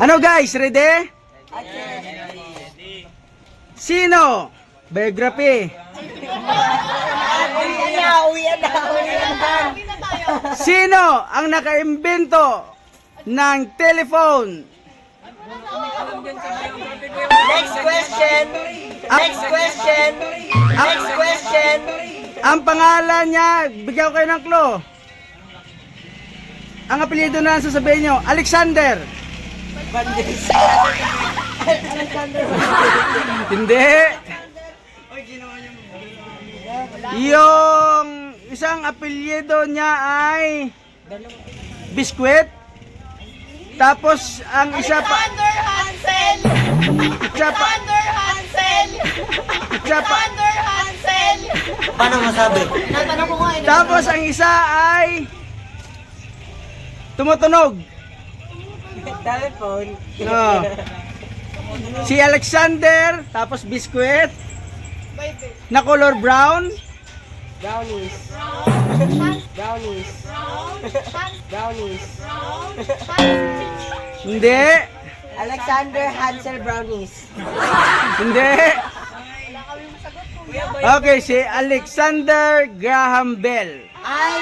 Ano guys, ready? Sino? Biography. Sino ang nakaimbento ng telephone? Next question. Next question. Next question. Ang pangalan niya, bigyan ko kayo ng clue. Ang apelyido na sasabihin nyo, Alexander. Hindi. Yung isang apelyido niya ay Biskwit. Tapos ang isa pa Alexander Hansel! isa pa Alexander Hansel! isa pa Alexander Hansel! Paano masabi? Natanong ko nga eh. tapos ang isa ay tumutunog. Telephone. No. Si Alexander, tapos Biskwit na color brown. Brownies. Brownies. Brownies. Hindi. Alexander Hansel Brownies. Hindi. Okay, si Alexander Graham Bell. Ay!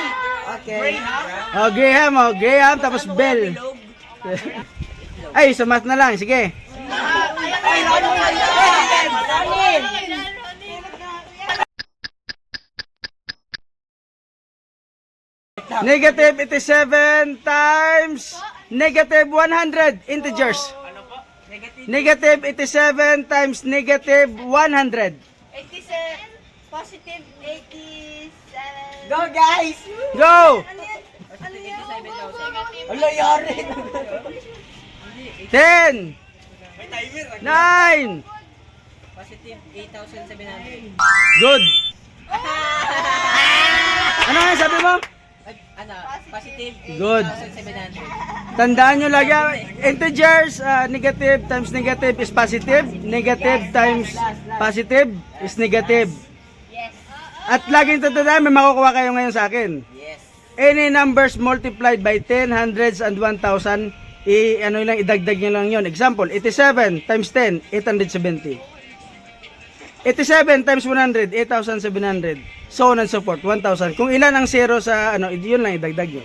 Okay. Oh, Graham, tapos Bell. Ay, sa math na lang, sige. Negative 87 times negative 100 integers. Negative 87 times negative 100. 87, positive 87. Go guys! Go! Wala yari. 10 9 Positive 8,700. Good. Ano nga sabi mo? Ano? Positive Good. 8,700. Tandaan nyo lagi, integers, negative times negative is positive. Negative times positive is negative. Yes. At laging tatandaan, may makukuha kayo ngayon sa akin. Yes. Any numbers multiplied by 10, hundreds, and 1,000, idagdag nyo lang yun. Example, 87 times 10, 870. 87 times 100, 8,700. So on and so forth, 1,000. Kung ilan ang zero sa, yun lang idagdag nyo.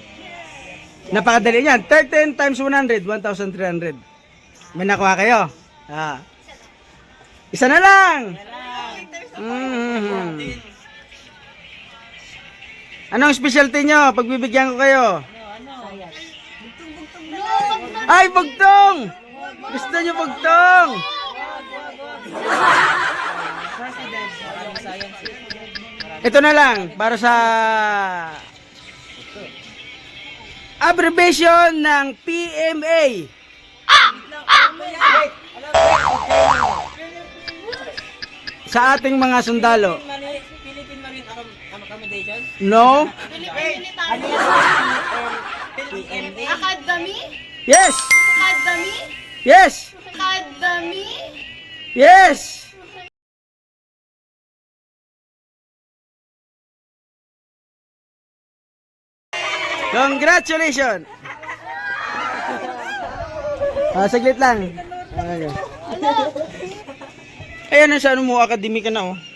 Napakadali yan. 13 times 100, 1,300. May nakuha kayo. Isa na lang. Anong specialty nyo? Pagbibigyan ko kayo. Ay, bugtong! Gusto nyo bugtong? Ito na lang, para sa abbreviation ng PMA. Sa ating mga sundalo. Philippine Marine Accommodation? No? PMA? Academy? Yes! Academy? Yes! Academy? Yes! Congratulations! Saglit lang. Ayan, sa mo, academy ka na oh.